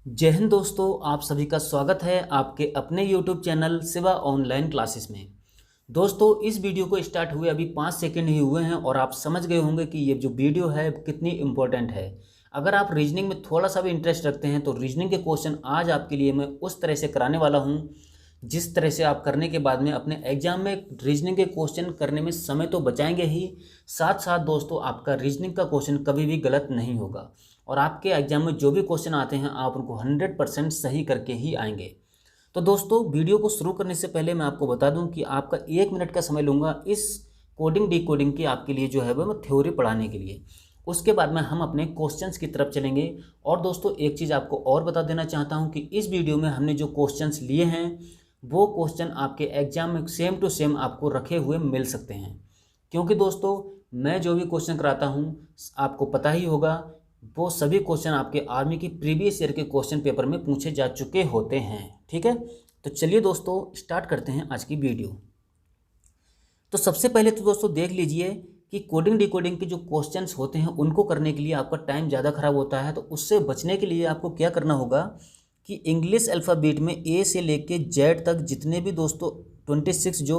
जय हिंद दोस्तों, आप सभी का स्वागत है आपके अपने YouTube channel Shiva online classes में। दोस्तों, इस वीडियो को स्टार्ट हुए अभी 5 सेकंड ही हुए हैं और आप समझ गए होंगे कि ये जो वीडियो है कितनी इम्पोर्टेंट है। अगर आप रीजनिंग में थोड़ा सा भी इंटरेस्ट रखते हैं तो रीजनिंग के क्वेश्चन आज आपके लिए मैं उस तरह से कराने वाला हूँ जिस तरह से आप करने के बाद में अपने एग्जाम में रीजनिंग के क्वेश्चन करने में समय तो बचाएंगे ही, साथ साथ दोस्तों आपका रीजनिंग का क्वेश्चन कभी भी गलत नहीं होगा और आपके एग्जाम में जो भी क्वेश्चन आते हैं आप उनको 100% सही करके ही आएंगे। तो दोस्तों, वीडियो को शुरू करने से पहले मैं आपको बता दूं कि आपका 1 मिनट का समय लूँगा इस कोडिंग डी कोडिंग की आपके लिए जो है वह थ्योरी पढ़ाने के लिए। उसके बाद में हम अपने क्वेश्चंस की तरफ चलेंगे। और दोस्तों, एक चीज़ आपको और बता देना चाहता हूं कि इस वीडियो में हमने जो क्वेश्चंस लिए हैं वो क्वेश्चन आपके एग्जाम में सेम टू सेम आपको रखे हुए मिल सकते हैं, क्योंकि दोस्तों मैं जो भी क्वेश्चन कराता हूं आपको पता ही होगा वो सभी क्वेश्चन आपके आर्मी की प्रीवियस ईयर के क्वेश्चन पेपर में पूछे जा चुके होते हैं। ठीक है, तो चलिए दोस्तों स्टार्ट करते हैं आज की वीडियो। तो सबसे पहले तो दोस्तों देख लीजिए कि कोडिंग डिकोडिंग के जो क्वेश्चंस होते हैं उनको करने के लिए आपका टाइम ज़्यादा खराब होता है, तो उससे बचने के लिए आपको क्या करना होगा कि इंग्लिश अल्फ़ाबेट में ए से लेके जेड तक जितने भी दोस्तों 26 जो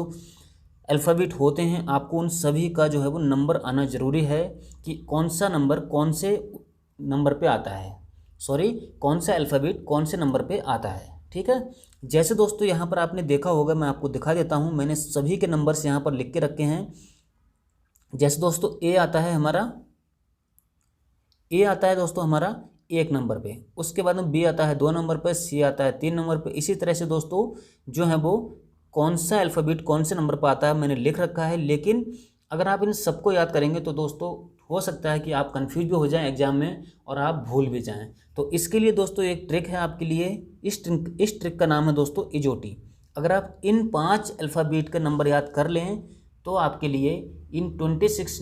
अल्फ़ाबेट होते हैं आपको उन सभी का जो है वो नंबर आना ज़रूरी है कि कौन सा नंबर कौन से नंबर पे आता है, सॉरी कौन सा अल्फ़ाबेट कौन से नंबर पे आता है। ठीक है, जैसे दोस्तों यहाँ पर आपने देखा होगा, मैं आपको दिखा देता हूँ, मैंने सभी के नंबर्स यहाँ पर लिख के रखे हैं। जैसे दोस्तों ए आता है दोस्तों हमारा 1 नंबर पे, उसके बाद में बी आता है 2 नंबर पे, सी आता है 3 नंबर पे। इसी तरह से दोस्तों जो है वो कौन सा अल्फ़ाबेट कौन से नंबर पर आता है मैंने लिख रखा है, लेकिन अगर आप इन सबको याद करेंगे तो दोस्तों हो सकता है कि आप कंफ्यूज भी हो जाएं एग्जाम में और आप भूल भी जाएं। तो इसके लिए दोस्तों एक ट्रिक है आपके लिए, इस ट्रिक का नाम है दोस्तों इजोटी। अगर आप इन 5 अल्फ़ाबेट का नंबर याद कर लें तो आपके लिए इन 26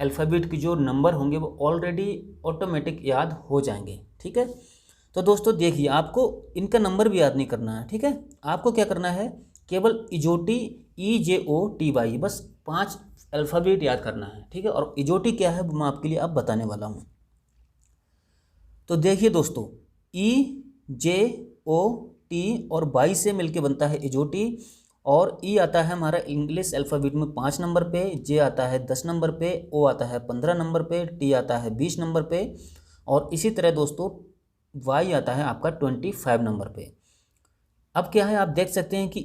अल्फ़ाबेट के जो नंबर होंगे वो ऑलरेडी ऑटोमेटिक याद हो जाएंगे। ठीक है, तो दोस्तों देखिए आपको इनका नंबर भी याद नहीं करना है। ठीक है, आपको क्या करना है, केवल इजोटी EJOTY बस 5 अल्फ़ाबेट याद करना है। ठीक है, और इजोटी क्या है वो मैं आपके लिए अब बताने वाला हूँ। तो देखिए दोस्तों EJOT और 22 से मिलके बनता है इजोटी, और ई आता है हमारा इंग्लिश अल्फ़ाबेट में 5 नंबर पे, जे आता है 10 नंबर पे, ओ आता है 15 नंबर पे, टी आता है 20 नंबर पे, और इसी तरह दोस्तों वाई आता है आपका 25 नंबर पे। अब क्या है, आप देख सकते हैं कि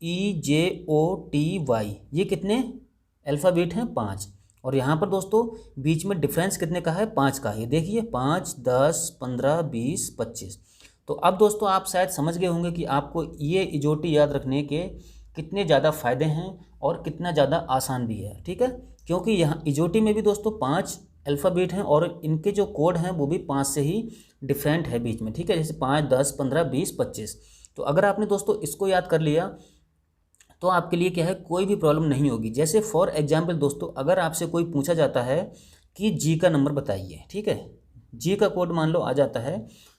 EJOTY ये कितने अल्फ़ाबेट हैं, 5, और यहाँ पर दोस्तों बीच में डिफरेंस कितने का है, 5 का। ये देखिए 5, 10, 15, 20, 25। तो अब दोस्तों आप शायद समझ गए होंगे कि आपको ये इजोटी याद रखने के कितने ज़्यादा फ़ायदे हैं और कितना ज़्यादा आसान भी है। ठीक है, क्योंकि यहाँ इजोटी में भी दोस्तों 5 अल्फ़ाबेट हैं और इनके जो कोड हैं वो भी 5 से ही डिफरेंट है बीच में। ठीक है, जैसे 5, 10, 15, 20, 25। तो अगर आपने दोस्तों इसको याद कर लिया तो आपके लिए क्या है, कोई भी प्रॉब्लम नहीं होगी। जैसे फॉर एग्जाम्पल दोस्तों अगर आपसे कोई पूछा जाता है कि जी का नंबर बताइए, ठीक है, जी का कोड मान लो आ जाता है,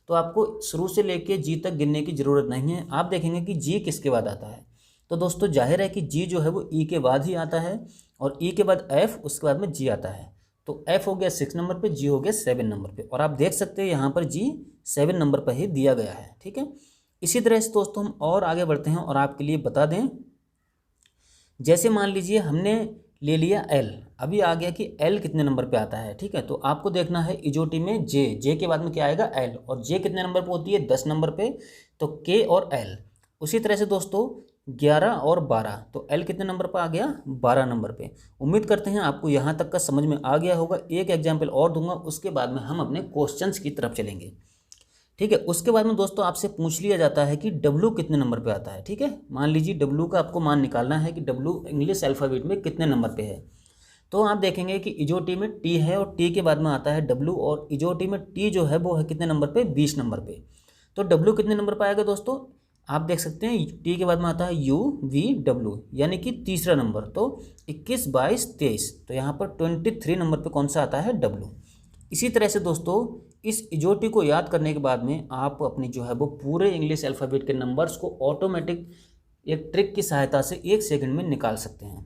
तो आपको शुरू से लेके जी तक गिनने की ज़रूरत नहीं है। आप देखेंगे कि जी किसके बाद आता है, तो दोस्तों जाहिर है कि जी जो है वो ई के बाद ही आता है, और ई के बाद एफ, उसके बाद में जी आता है। तो एफ हो गया 6 नंबर पे, जी हो गया 7 नंबर पे, और आप देख सकते हैं यहाँ पर जी 7 नंबर पर ही दिया गया है। ठीक है, इसी तरह से दोस्तों हम और आगे बढ़ते हैं और आपके लिए बता दें, जैसे मान लीजिए हमने ले लिया एल, अभी आ गया कि एल कितने नंबर पे आता है। ठीक है, तो आपको देखना है इजोटी में जे के बाद में क्या आएगा, एल, और जे कितने नंबर पे होती है, 10 नंबर पे, तो के और एल। उसी तरह से दोस्तों 11 और 12, तो एल कितने नंबर पर आ गया, 12 नंबर पे। उम्मीद करते हैं आपको यहाँ तक का समझ में आ गया होगा। एक एग्जाम्पल और दूंगा, उसके बाद में हम अपने क्वेश्चंस की तरफ चलेंगे। ठीक है, उसके बाद में दोस्तों आपसे पूछ लिया जाता है कि डब्लू कितने नंबर पे आता है। ठीक है, मान लीजिए डब्लू का आपको मान निकालना है कि डब्लू इंग्लिश अल्फ़ाबेट में कितने नंबर पे है। तो आप देखेंगे कि इजोटी में टी है और टी के बाद में आता है डब्लू, और इजोटी में टी जो है वो है कितने नंबर पे, 20 नंबर पे। तो डब्लू कितने नंबर पर आएगा दोस्तों, आप देख सकते हैं टी के बाद में आता है UVW, यानी कि तीसरा नंबर। तो 21, 22, 23, तो यहाँ पर 23 नंबर पर कौन सा आता है, डब्लू। इसी तरह से दोस्तों इस इजोटी को याद करने के बाद में आप अपनी जो है वो पूरे इंग्लिश अल्फ़ाबेट के नंबर्स को ऑटोमेटिक एक ट्रिक की सहायता से 1 सेकंड में निकाल सकते हैं।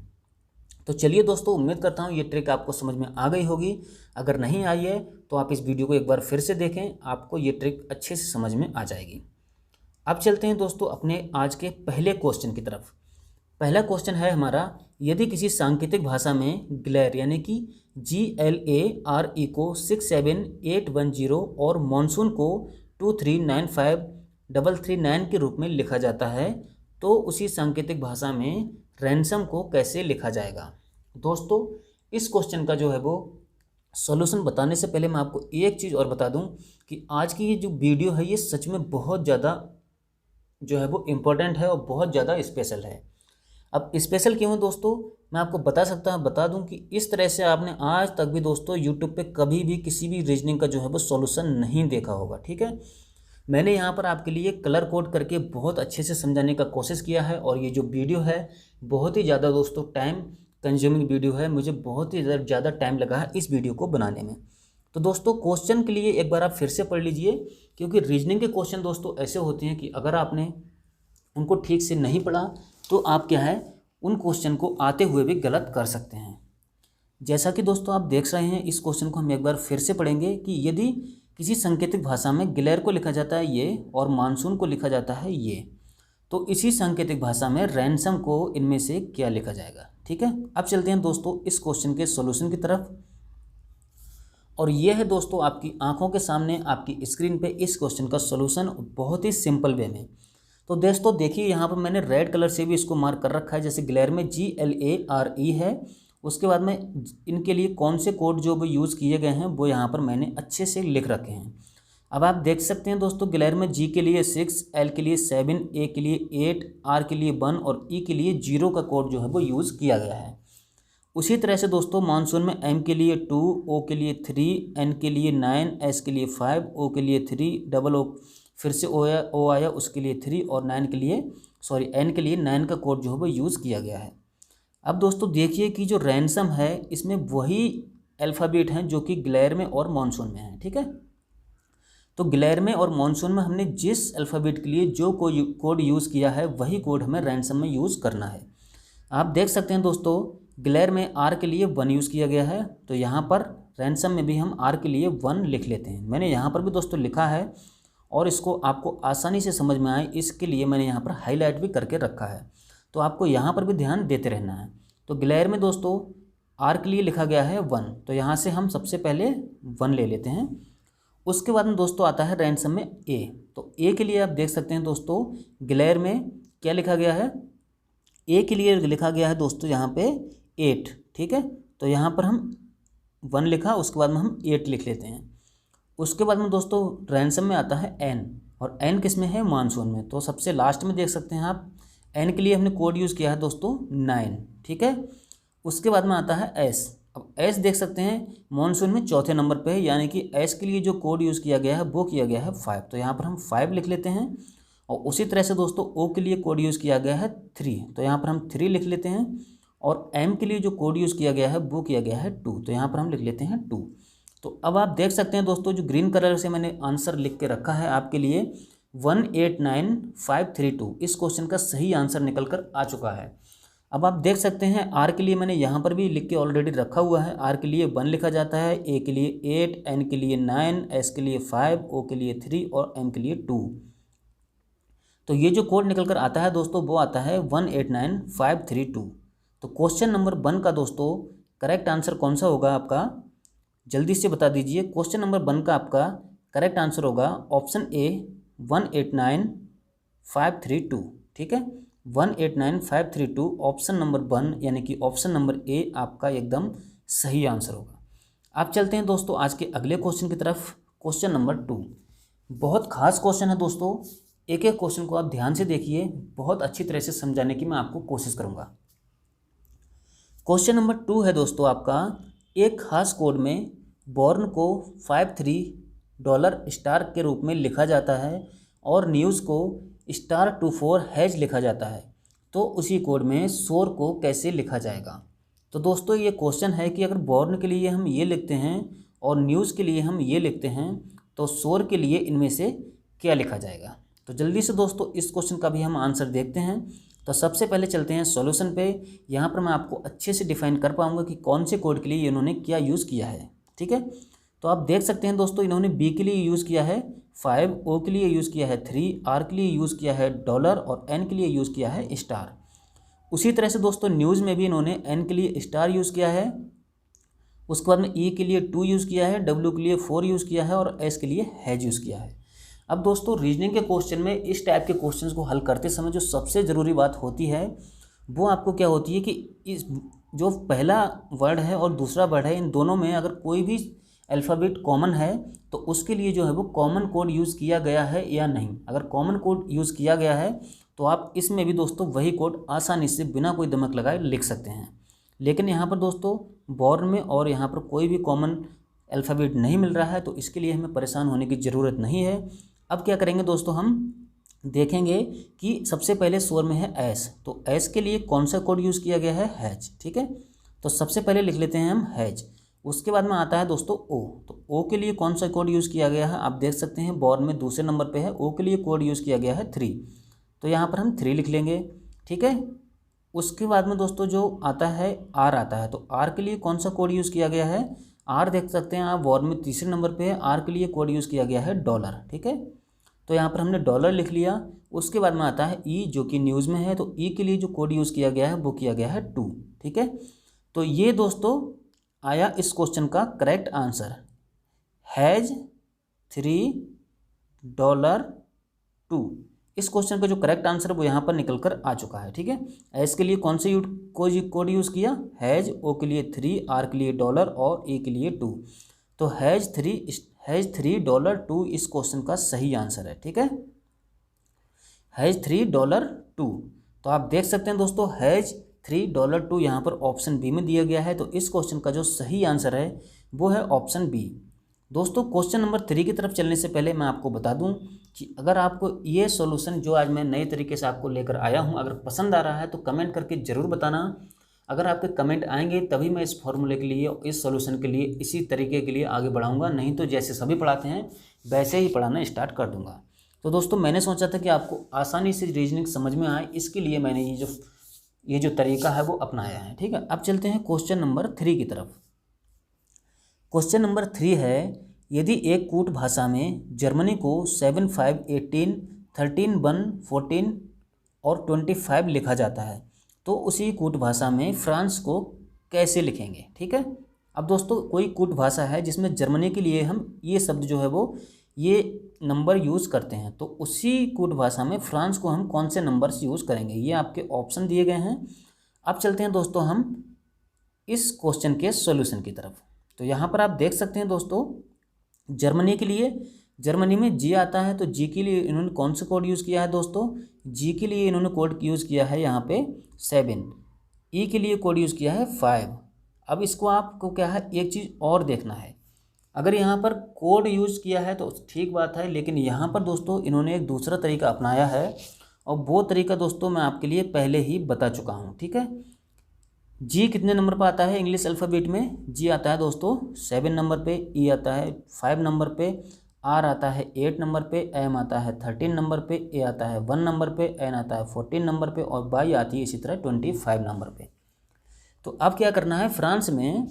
तो चलिए दोस्तों, उम्मीद करता हूँ ये ट्रिक आपको समझ में आ गई होगी। अगर नहीं आई है तो आप इस वीडियो को एक बार फिर से देखें, आपको ये ट्रिक अच्छे से समझ में आ जाएगी। अब चलते हैं दोस्तों अपने आज के पहले क्वेश्चन की तरफ। पहला क्वेश्चन है हमारा, यदि किसी सांकेतिक भाषा में ग्लेर यानी कि GLARE को 67810 और मॉनसून को 2395339 के रूप में लिखा जाता है, तो उसी सांकेतिक भाषा में रैनसम को कैसे लिखा जाएगा। दोस्तों इस क्वेश्चन का जो है वो सॉल्यूशन बताने से पहले मैं आपको एक चीज़ और बता दूं कि आज की ये जो वीडियो है ये सच में बहुत ज़्यादा जो है वो इम्पोर्टेंट है और बहुत ज़्यादा स्पेशल है। अब स्पेशल क्यों है दोस्तों, मैं आपको बता दूं कि इस तरह से आपने आज तक भी दोस्तों यूट्यूब पे कभी भी किसी भी रीजनिंग का जो है वो सॉल्यूशन नहीं देखा होगा। ठीक है, मैंने यहाँ पर आपके लिए कलर कोड करके बहुत अच्छे से समझाने का कोशिश किया है, और ये जो वीडियो है बहुत ही ज़्यादा दोस्तों टाइम कंज्यूमिंग वीडियो है। मुझे बहुत ही ज़्यादा टाइम लगा है इस वीडियो को बनाने में। तो दोस्तों क्वेश्चन के लिए एक बार आप फिर से पढ़ लीजिए, क्योंकि रीजनिंग के क्वेश्चन दोस्तों ऐसे होते हैं कि अगर आपने उनको ठीक से नहीं पढ़ा तो आप क्या है उन क्वेश्चन को आते हुए भी गलत कर सकते हैं। जैसा कि दोस्तों आप देख रहे हैं, इस क्वेश्चन को हम एक बार फिर से पढ़ेंगे कि यदि किसी सांकेतिक भाषा में ग्लेर को लिखा जाता है ये और मानसून को लिखा जाता है ये, तो इसी सांकेतिक भाषा में रैनसम को इनमें से क्या लिखा जाएगा। ठीक है, अब चलते हैं दोस्तों इस क्वेश्चन के सॉल्यूशन की तरफ। और ये है दोस्तों आपकी आंखों के सामने आपकी स्क्रीन पे इस क्वेश्चन का सॉल्यूशन बहुत ही सिंपल वे में। तो दोस्तों देखिए यहाँ पर मैंने रेड कलर से भी इसको मार्क कर रखा है, जैसे ग्लेर में GLARE है, उसके बाद में इनके लिए कौन से कोड जो भी यूज़ किए गए हैं वो यहाँ पर मैंने अच्छे से लिख रखे हैं। अब आप देख सकते हैं दोस्तों ग्लेर में G के लिए 6, L के लिए 7, A के लिए 8, R के लिए 1 और E के लिए 0 का कोड जो है वो यूज़ किया गया है। उसी तरह से दोस्तों मानसून में M के लिए 2, O के लिए 3, N के लिए 9, S के लिए 5, O के लिए 3, डबल O फिर से O आया उसके लिए 3 और N के लिए 9 का कोड जो है वो यूज़ किया गया है। अब दोस्तों देखिए कि जो रैनसम है इसमें वही अल्फ़ाबेट हैं जो कि ग्लेर में और मॉनसून में है। ठीक है, तो ग्लेर में और मॉनसून में हमने जिस अल्फ़ाबेट के लिए जो कोड यूज़ किया है वही कोड हमें रैनसम में यूज़ करना है। आप देख सकते हैं दोस्तों ग्लेर में R के लिए 1 यूज़ किया गया है, तो यहाँ पर रैनसम में भी हम R के लिए 1 लिख लेते हैं। मैंने यहाँ पर भी दोस्तों लिखा है और इसको आपको आसानी से समझ में आए इसके लिए मैंने यहाँ पर हाईलाइट भी करके रखा है, तो आपको यहाँ पर भी ध्यान देते रहना है। तो ग्लेर में दोस्तों R के लिए लिखा गया है 1, तो यहाँ से हम सबसे पहले 1 ले लेते हैं। उसके बाद में दोस्तों आता है रैनसम में A, तो A के लिए आप देख सकते हैं दोस्तों ग्लेर में क्या लिखा गया है, A के लिए लिखा गया है दोस्तों यहाँ पे 8। ठीक है, तो यहाँ पर हम 1 लिखा, उसके बाद में हम 8 लिख लेते हैं। उसके बाद में दोस्तों रैनसम में आता है N, और N किस में है, मानसून में, तो सबसे लास्ट में देख सकते हैं आप N के लिए हमने कोड यूज़ किया है दोस्तों 9। ठीक है, उसके बाद में आता है S। अब S देख सकते हैं मानसून में चौथे नंबर पे है, यानी कि S के लिए जो कोड यूज़ किया गया है वो किया गया है 5, तो यहाँ पर हम 5 लिख लेते हैं। और उसी तरह से दोस्तों O के लिए कोड यूज़ किया गया है 3, तो यहाँ पर हम 3 लिख लेते हैं। और M के लिए जो कोड यूज़ किया गया है वो किया गया है 2, तो यहाँ पर हम लिख लेते हैं 2। तो अब आप देख सकते हैं दोस्तों जो ग्रीन कलर से मैंने आंसर लिख के रखा है आपके लिए 189532, इस क्वेश्चन का सही आंसर निकल कर आ चुका है। अब आप देख सकते हैं R के लिए मैंने यहाँ पर भी लिख के ऑलरेडी रखा हुआ है। R के लिए 1 लिखा जाता है, A के लिए 8, N के लिए 9, S के लिए 5, O के लिए 3 और M के लिए 2। तो ये जो कोड निकल कर आता है दोस्तों वो आता है 189532। तो क्वेश्चन नंबर 1 का दोस्तों करेक्ट आंसर कौन सा होगा आपका, जल्दी से बता दीजिए। क्वेश्चन नंबर 1 का आपका करेक्ट आंसर होगा ऑप्शन A 189532। ठीक है, 189532 ऑप्शन नंबर 1 यानी कि ऑप्शन नंबर A आपका एकदम सही आंसर होगा। अब चलते हैं दोस्तों आज के अगले क्वेश्चन की तरफ। क्वेश्चन नंबर 2 बहुत खास क्वेश्चन है दोस्तों, एक एक क्वेश्चन को आप ध्यान से देखिए, बहुत अच्छी तरह से समझाने की मैं आपको कोशिश करूंगा। क्वेश्चन नंबर 2 है दोस्तों आपका, एक खास कोड में बॉर्न को $53 के रूप में लिखा जाता है और न्यूज़ को *24 हैज लिखा जाता है, तो उसी कोड में शोर को कैसे लिखा जाएगा। तो दोस्तों ये क्वेश्चन है कि अगर बॉर्न के लिए हम ये लिखते हैं और न्यूज़ के लिए हम ये लिखते हैं तो शोर के लिए इनमें से क्या लिखा जाएगा। तो जल्दी से दोस्तों इस क्वेश्चन का भी हम आंसर देखते हैं। तो सबसे पहले चलते हैं सॉल्यूशन पे। यहाँ पर मैं आपको अच्छे से डिफाइन कर पाऊंगा कि कौन से कोड के लिए इन्होंने क्या यूज़ किया है। ठीक है, तो आप देख सकते हैं दोस्तों, इन्होंने बी के लिए यूज़ किया है 5, ओ के लिए यूज़ किया है 3, आर के लिए यूज़ किया है डॉलर और एन के लिए यूज़ किया है स्टार। उसी तरह से दोस्तों न्यूज़ में भी इन्होंने एन के लिए स्टार यूज़ किया है, उसके बाद में ई के लिए 2 यूज़ किया है, डब्ल्यू के लिए 4 यूज़ किया है और एस के लिए हैज यूज़ किया है। अब दोस्तों रीजनिंग के क्वेश्चन में इस टाइप के क्वेश्चंस को हल करते समय जो सबसे ज़रूरी बात होती है वो आपको क्या होती है कि इस जो पहला वर्ड है और दूसरा वर्ड है, इन दोनों में अगर कोई भी अल्फ़ाबेट कॉमन है तो उसके लिए जो है वो कॉमन कोड यूज़ किया गया है या नहीं। अगर कॉमन कोड यूज़ किया गया है तो आप इसमें भी दोस्तों वही कोड आसानी से बिना कोई दिमाग लगाए लिख सकते हैं। लेकिन यहाँ पर दोस्तों बॉर्न में और यहाँ पर कोई भी कॉमन अल्फ़ाबेट नहीं मिल रहा है, तो इसके लिए हमें परेशान होने की ज़रूरत नहीं है। अब क्या करेंगे दोस्तों, हम देखेंगे कि सबसे पहले स्वर में है एस, तो एस के लिए कौन सा कोड यूज़ किया गया है, हैज। ठीक है, तो सबसे पहले लिख लेते हैं हम हैज। उसके बाद में आता है दोस्तों ओ, तो ओ के लिए कौन सा कोड यूज़ किया गया है, आप देख सकते हैं बॉर्न में दूसरे नंबर पे है, ओ के लिए कोड यूज़ किया गया है 3, तो यहाँ पर हम 3 लिख लेंगे। ठीक है, उसके बाद में दोस्तों जो आता है आर आता है, तो आर के लिए कौन सा कोड यूज़ किया गया है, आर देख सकते हैं आप बॉर्न में तीसरे नंबर पे है, आर के लिए कोड यूज़ किया गया है डॉलर। ठीक है, तो यहाँ पर हमने डॉलर लिख लिया। उसके बाद में आता है ई जो कि न्यूज़ में है, तो ई के लिए जो कोड यूज़ किया गया है वो किया गया है 2। ठीक है, तो ये दोस्तों आया इस क्वेश्चन का करेक्ट आंसर, हैज $3 इस क्वेश्चन का जो करेक्ट आंसर है वो यहाँ पर निकल कर आ चुका है। ठीक है, एस के लिए कौन से कोड यूज़ किया, हैज, ओ के लिए 3, आर के लिए डॉलर और ए के लिए 2, तो हैज $3 इस क्वेश्चन का सही आंसर है। ठीक है, हैज $3, तो आप देख सकते हैं दोस्तों हैज $3 यहाँ पर ऑप्शन बी में दिया गया है, तो इस क्वेश्चन का जो सही आंसर है वो है ऑप्शन बी। दोस्तों क्वेश्चन नंबर 3 की तरफ चलने से पहले मैं आपको बता दूं कि अगर आपको ये सॉल्यूशन जो आज मैं नए तरीके से आपको लेकर आया हूं अगर पसंद आ रहा है तो कमेंट करके ज़रूर बताना। अगर आपके कमेंट आएंगे तभी मैं इस फॉर्मूले के लिए, इस सॉल्यूशन के लिए, इसी तरीके के लिए आगे बढ़ाऊंगा, नहीं तो जैसे सभी पढ़ाते हैं वैसे ही पढ़ाना स्टार्ट कर दूंगा। तो दोस्तों मैंने सोचा था कि आपको आसानी से रीजनिंग समझ में आए, इसके लिए मैंने ये जो तरीका है वो अपनाया है। ठीक है, अब चलते हैं क्वेश्चन नंबर 3 की तरफ। क्वेश्चन नंबर 3 है, यदि एक कूट भाषा में जर्मनी को 7, 5, 18, 13, 1, 14 और 25 लिखा जाता है तो उसी कूट भाषा में फ्रांस को कैसे लिखेंगे। ठीक है, अब दोस्तों कोई कूट भाषा है जिसमें जर्मनी के लिए हम ये शब्द जो है वो ये नंबर यूज़ करते हैं, तो उसी कूट भाषा में फ्रांस को हम कौन से नंबर्स यूज़ करेंगे, ये आपके ऑप्शन दिए गए हैं। अब चलते हैं दोस्तों हम इस क्वेश्चन के सॉल्यूशन की तरफ। तो यहाँ पर आप देख सकते हैं दोस्तों जर्मनी के लिए, जर्मनी में जी आता है, तो जी के लिए इन्होंने कौन सा कोड यूज़ किया है दोस्तों, जी के लिए इन्होंने कोड यूज़ किया है यहाँ पे 7, ई के लिए कोड यूज़ किया है 5। अब इसको आपको क्या है एक चीज़ और देखना है, अगर यहाँ पर कोड यूज़ किया है तो ठीक बात है, लेकिन यहाँ पर दोस्तों इन्होंने एक दूसरा तरीका अपनाया है और वो तरीका दोस्तों मैं आपके लिए पहले ही बता चुका हूँ। ठीक है, जी कितने नंबर पर आता है इंग्लिश अल्फ़ाबेट में, जी आता है दोस्तों 7 नंबर पे, ई आता है 5 नंबर पे, आर आता है 8 नंबर पे, एम आता है 13 नंबर पे, ए आता है 1 नंबर पे, एन आता है 14 नंबर पे और वाई आती है इसी तरह 25 नंबर पे। तो अब क्या करना है, फ्रांस में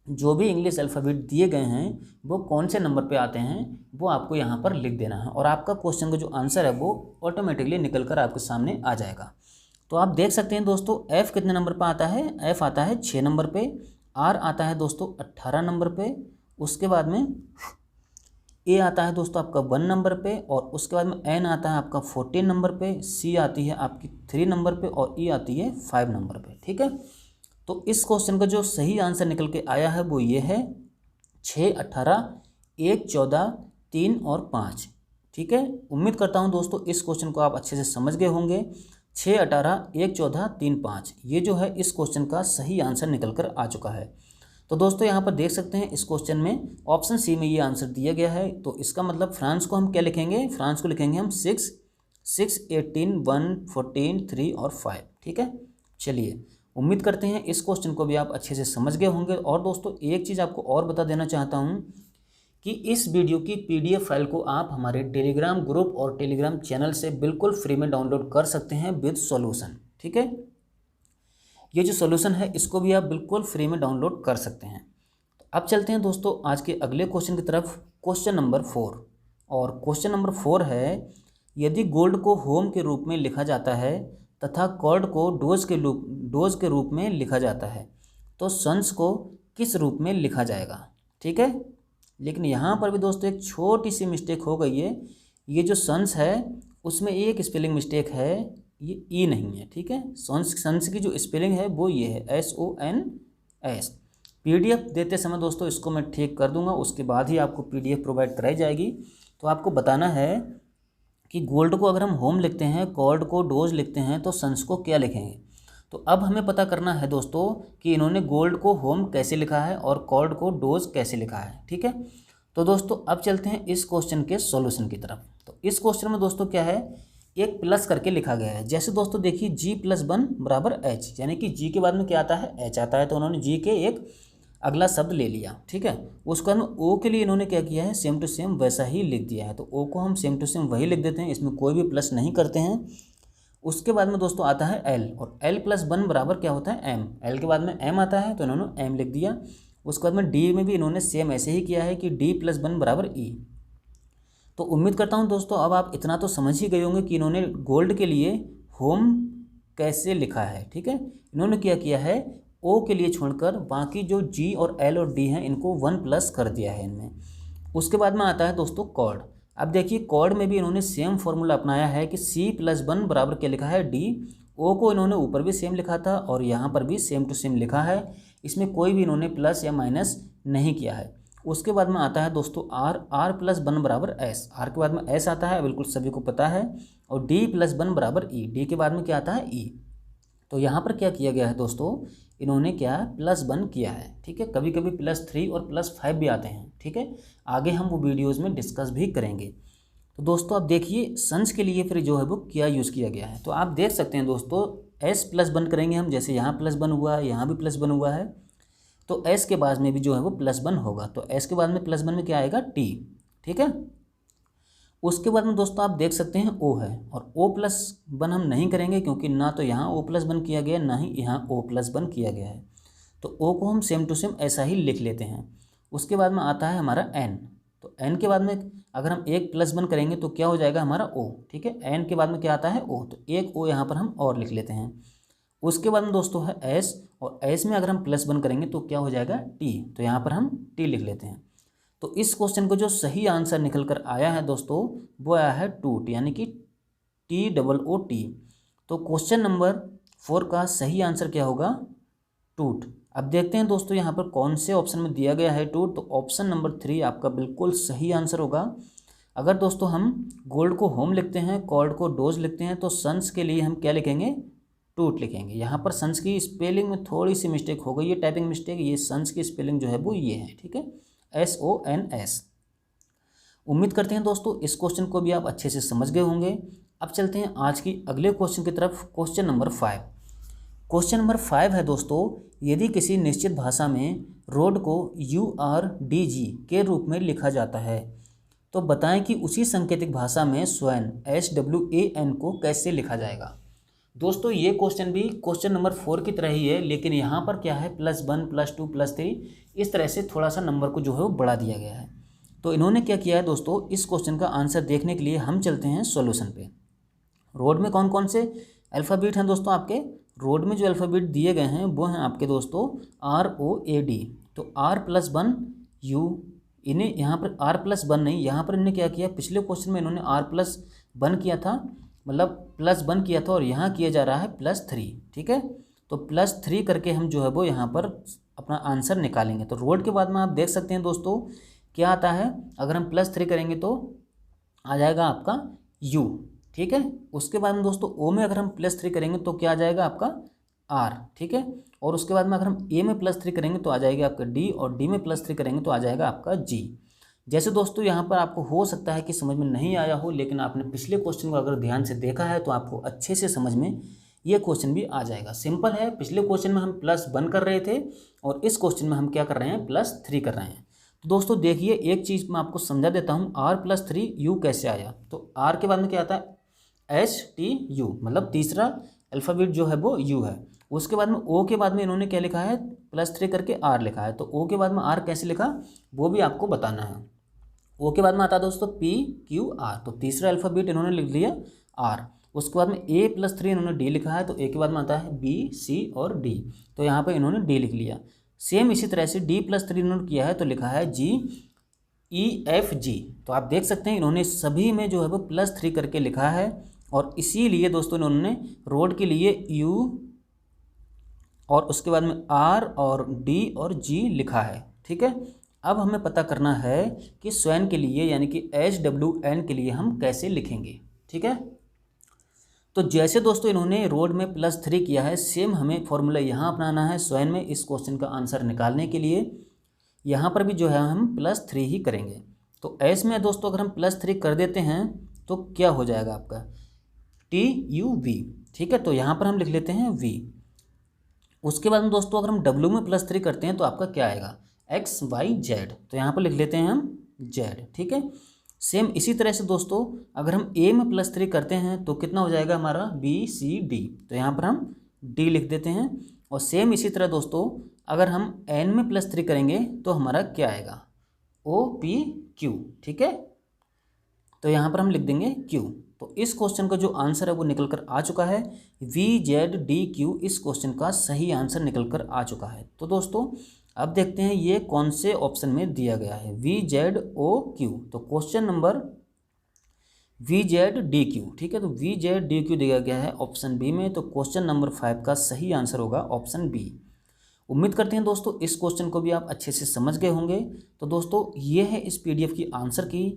जो भी इंग्लिश अल्फ़ाबेट दिए गए हैं वो कौन से नंबर पे आते हैं वो आपको यहाँ पर लिख देना है और आपका क्वेश्चन का जो आंसर है वो ऑटोमेटिकली निकल कर आपके सामने आ जाएगा। तो आप देख सकते हैं दोस्तों एफ़ कितने नंबर पर आता है, एफ़ आता है 6 नंबर पे, आर आता है दोस्तों 18 नंबर पे, उसके बाद में ए आता है दोस्तों आपका 1 नंबर पे और उसके बाद में एन आता है आपका 14 नंबर पे, सी आती है आपकी 3 नंबर पे और ई आती है 5 नंबर पे। ठीक है, तो इस क्वेश्चन का जो सही आंसर निकल के आया है वो ये है 6, 18, 1, 14, 3 और 5। ठीक है, उम्मीद करता हूँ दोस्तों इस क्वेश्चन को आप अच्छे से समझ गए होंगे। 6, 18, 1, 14, 3, 5 ये जो है इस क्वेश्चन का सही आंसर निकल कर आ चुका है। तो दोस्तों यहाँ पर देख सकते हैं इस क्वेश्चन में ऑप्शन सी में ये आंसर दिया गया है, तो इसका मतलब फ्रांस को हम क्या लिखेंगे, फ्रांस को लिखेंगे हम 6, 18, 1, 14, 3 और 5। ठीक है, चलिए उम्मीद करते हैं इस क्वेश्चन को भी आप अच्छे से समझ गए होंगे। और दोस्तों एक चीज़ आपको और बता देना चाहता हूँ कि इस वीडियो की PDF फाइल को आप हमारे टेलीग्राम ग्रुप और टेलीग्राम चैनल से बिल्कुल फ्री में डाउनलोड कर सकते हैं विद सॉल्यूशन। ठीक है। ये जो सॉल्यूशन है इसको भी आप बिल्कुल फ्री में डाउनलोड कर सकते हैं। तो अब चलते हैं दोस्तों आज के अगले क्वेश्चन की तरफ, क्वेश्चन नंबर 4। और क्वेश्चन नंबर 4 है, यदि गोल्ड को होम के रूप में लिखा जाता है तथा कॉर्ड को डोज के रूप में लिखा जाता है तो सन्स को किस रूप में लिखा जाएगा। ठीक है, लेकिन यहाँ पर भी दोस्तों एक छोटी सी मिस्टेक हो गई है। ये जो सन्स है उसमें एक स्पेलिंग मिस्टेक है, ये ई नहीं है। ठीक है, सन्स की जो स्पेलिंग है वो ये है SONS। PDF देते समय दोस्तों इसको मैं ठीक कर दूंगा, उसके बाद ही आपको PDF प्रोवाइड कराई जाएगी। तो आपको बताना है कि गोल्ड को अगर हम होम लिखते हैं, कॉर्ड को डोज लिखते हैं तो सन्स को क्या लिखेंगे। तो अब हमें पता करना है दोस्तों कि इन्होंने गोल्ड को होम कैसे लिखा है और कॉर्ड को डोज कैसे लिखा है। ठीक है, तो दोस्तों अब चलते हैं इस क्वेश्चन के सॉल्यूशन की तरफ। तो इस क्वेश्चन में दोस्तों क्या है, एक प्लस करके लिखा गया है। जैसे दोस्तों देखिए G+1 = H, यानी कि G के बाद में क्या आता है, H आता है। तो उन्होंने G के एक अगला शब्द ले लिया। ठीक है, उसके बाद में O के लिए इन्होंने क्या किया है, सेम टू सेम वैसा ही लिख दिया है। तो O को हम सेम टू सेम वही लिख देते हैं, इसमें कोई भी प्लस नहीं करते हैं। उसके बाद में दोस्तों आता है L, और L+1 बराबर क्या होता है, M। L के बाद में M आता है तो इन्होंने M लिख दिया। उसके बाद में D में भी इन्होंने सेम ऐसे ही किया है कि D+1 = E। तो उम्मीद करता हूं दोस्तों अब आप इतना तो समझ ही गए होंगे कि इन्होंने गोल्ड के लिए होम कैसे लिखा है। ठीक है, इन्होंने क्या किया है, O के लिए छोड़कर बाकी जो G और L और D हैं इनको 1+ कर दिया है इनमें। उसके बाद में आता है दोस्तों कॉर्ड। अब देखिए कॉर्ड में भी इन्होंने सेम फॉर्मूला अपनाया है कि C+1 बराबर क्या लिखा है, D। O को इन्होंने ऊपर भी सेम लिखा था और यहाँ पर भी सेम टू सेम लिखा है, इसमें कोई भी इन्होंने प्लस या माइनस नहीं किया है। उसके बाद में आता है दोस्तों R+1 = S। R के बाद में S आता है, बिल्कुल सभी को पता है। और D+1 = E। D के बाद में क्या आता है, E। तो यहाँ पर क्या किया गया है दोस्तों, इन्होंने क्या +1 किया है। ठीक है, कभी कभी +3 और +5 भी आते हैं। ठीक है, आगे हम वो वीडियोज़ में डिस्कस भी करेंगे। तो दोस्तों अब देखिए सन्स के लिए फिर जो है वो क्या यूज़ किया गया है। तो आप देख सकते हैं दोस्तों S+1 करेंगे हम, जैसे यहाँ +1 हुआ है, यहाँ भी +1 हुआ है, तो S के बाद में भी जो है वो +1 होगा। तो S के बाद में +1 में क्या आएगा, T। ठीक है, उसके बाद में दोस्तों आप देख सकते हैं O है, और O+1 हम नहीं करेंगे क्योंकि ना तो यहाँ O+1 किया गया ना ही यहाँ O+1 किया गया है। तो O को हम सेम टू सेम ऐसा ही लिख लेते हैं। उसके बाद में आता है हमारा N। तो N के बाद में अगर हम एक +1 करेंगे तो क्या हो जाएगा हमारा O। ठीक है, N के बाद में क्या आता है O, तो एक O यहाँ पर हम और लिख लेते हैं। उसके बाद में दोस्तों है S, और S में अगर हम +1 करेंगे तो क्या हो जाएगा, T। तो यहाँ पर हम T लिख लेते हैं। तो इस क्वेश्चन को जो सही आंसर निकल कर आया है दोस्तों वो आया है टूट, यानी कि TOOT। तो क्वेश्चन नंबर 4 का सही आंसर क्या होगा, टूट। अब देखते हैं दोस्तों यहाँ पर कौन से ऑप्शन में दिया गया है टूट। तो ऑप्शन नंबर 3 आपका बिल्कुल सही आंसर होगा। अगर दोस्तों हम गोल्ड को होम लिखते हैं, कॉर्ड को डोज लिखते हैं, तो सन्स के लिए हम क्या लिखेंगे, टूट लिखेंगे। यहाँ पर सन्स की स्पेलिंग में थोड़ी सी मिस्टेक हो गई है, टाइपिंग मिस्टेक। ये सन्स की स्पेलिंग जो है वो ये है। ठीक है, SONS। उम्मीद करते हैं दोस्तों इस क्वेश्चन को भी आप अच्छे से समझ गए होंगे। अब चलते हैं आज की अगले क्वेश्चन की तरफ, क्वेश्चन नंबर 5। क्वेश्चन नंबर 5 है दोस्तों, यदि किसी निश्चित भाषा में रोड को URDG के रूप में लिखा जाता है तो बताएं कि उसी सांकेतिक भाषा में स्वयं SWAN को कैसे लिखा जाएगा। दोस्तों ये क्वेश्चन भी क्वेश्चन नंबर 4 की तरह ही है, लेकिन यहाँ पर क्या है +1 +2 +3 इस तरह से थोड़ा सा नंबर को जो है वो बढ़ा दिया गया है। तो इन्होंने क्या किया है दोस्तों, इस क्वेश्चन का आंसर देखने के लिए हम चलते हैं सॉल्यूशन पे। रोड में कौन कौन से अल्फ़ाबेट हैं दोस्तों आपके, रोड में जो अल्फ़ाबेट दिए गए हैं वो हैं आपके दोस्तों ROAD। तो R+1 U, इन्हें यहाँ पर R+1 नहीं, यहाँ पर इन्होंने क्या किया, पिछले क्वेश्चन में इन्होंने R+1 किया था, मतलब +1 किया था, और यहाँ किया जा रहा है +3। ठीक है, तो +3 करके हम जो है वो यहाँ पर अपना आंसर निकालेंगे। तो रोड के बाद में आप देख सकते हैं दोस्तों क्या आता है, अगर हम +3 करेंगे तो आ जाएगा आपका U। ठीक है, उसके बाद में दोस्तों O में अगर हम +3 करेंगे तो क्या आ जाएगा आपका R। ठीक है, और उसके बाद में अगर हम A में +3 करेंगे तो आ जाएगा आपका D, और D में +3 करेंगे तो आ जाएगा आपका G। जैसे दोस्तों यहाँ पर आपको हो सकता है कि समझ में नहीं आया हो, लेकिन आपने पिछले क्वेश्चन को अगर ध्यान से देखा है तो आपको अच्छे से समझ में ये क्वेश्चन भी आ जाएगा। सिंपल है, पिछले क्वेश्चन में हम +1 कर रहे थे और इस क्वेश्चन में हम क्या कर रहे हैं, +3 कर रहे हैं। तो दोस्तों देखिए एक चीज़ मैं आपको समझा देता हूँ, R+3 U कैसे आया। तो R के बाद में क्या आता है, STU, मतलब तीसरा अल्फ़ाबेट जो है वो यू है। उसके बाद में ओ के बाद में इन्होंने क्या लिखा है, +3 करके आर लिखा है। तो ओ के बाद में आर कैसे लिखा वो भी आपको बताना है। ओ के बाद में आता है दोस्तों पी क्यू आर, तो तीसरा अल्फ़ाबेट इन्होंने लिख लिया आर। उसके बाद में A+3 इन्होंने डी लिखा है, तो ए के बाद में आता है बी सी और डी, तो यहाँ पर इन्होंने डी लिख लिया। सेम इसी तरह से D+3 इन्होंने किया है तो लिखा है GEFG। तो आप देख सकते हैं इन्होंने सभी में जो है वो +3 करके लिखा है, और इसीलिए दोस्तों इन्होंने रोड के लिए U और उसके बाद में R और D और G लिखा है। ठीक है, अब हमें पता करना है कि स्वैन के लिए यानी कि HWN के लिए हम कैसे लिखेंगे। ठीक है, तो जैसे दोस्तों इन्होंने रोड में +3 किया है, सेम हमें फॉर्मूला यहाँ अपनाना है स्वैन में इस क्वेश्चन का आंसर निकालने के लिए। यहाँ पर भी जो है हम +3 ही करेंगे। तो एस में दोस्तों अगर हम +3 कर देते हैं तो क्या हो जाएगा आपका TUV। ठीक है, तो यहाँ पर हम लिख लेते हैं V। उसके बाद में दोस्तों अगर हम W में +3 करते हैं तो आपका क्या आएगा XYZ, तो यहाँ पर लिख लेते हैं हम Z। ठीक है, सेम इसी तरह से दोस्तों अगर हम A में +3 करते हैं तो कितना हो जाएगा हमारा BCD, तो यहाँ पर हम D लिख देते हैं। और सेम इसी तरह दोस्तों अगर हम N में +3 करेंगे तो हमारा क्या आएगा OPQ। ठीक है, तो यहाँ पर हम लिख देंगे Q। तो इस क्वेश्चन का जो आंसर है वो निकल कर आ चुका है, VZDQ इस क्वेश्चन का सही आंसर निकल कर आ चुका है। तो दोस्तों अब देखते हैं ये कौन से ऑप्शन में दिया गया है, VZOQ। तो क्वेश्चन नंबर VZDQ। ठीक है, तो VZDQ दिया गया है ऑप्शन बी में, तो क्वेश्चन नंबर 5 का सही आंसर होगा ऑप्शन बी। उम्मीद करते हैं दोस्तों इस क्वेश्चन को भी आप अच्छे से समझ गए होंगे। तो दोस्तों ये है इस PDF की आंसर की।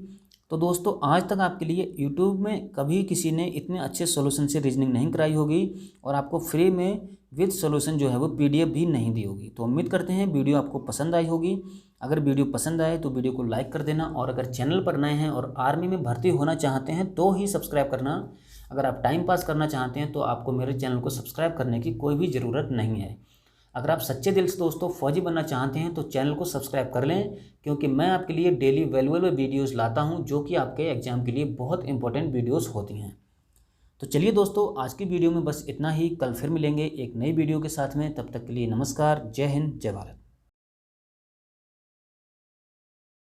तो दोस्तों आज तक आपके लिए YouTube में कभी किसी ने इतने अच्छे सॉल्यूशन से रीजनिंग नहीं कराई होगी, और आपको फ्री में विद सॉल्यूशन जो है वो PDF भी नहीं दी होगी। तो उम्मीद करते हैं वीडियो आपको पसंद आई होगी। अगर वीडियो पसंद आए तो वीडियो को लाइक कर देना, और अगर चैनल पर नए हैं और आर्मी में भर्ती होना चाहते हैं तो ही सब्सक्राइब करना। अगर आप टाइम पास करना चाहते हैं तो आपको मेरे चैनल को सब्सक्राइब करने की कोई भी ज़रूरत नहीं है। अगर आप सच्चे दिल से दोस्तों फौजी बनना चाहते हैं तो चैनल को सब्सक्राइब कर लें, क्योंकि मैं आपके लिए डेली वैल्यूएबल वीडियोस लाता हूं जो कि आपके एग्जाम के लिए बहुत इंपॉर्टेंट वीडियोस होती हैं। तो चलिए दोस्तों आज की वीडियो में बस इतना ही। कल फिर मिलेंगे एक नई वीडियो के साथ में, तब तक के लिए नमस्कार, जय हिंद, जय भारत।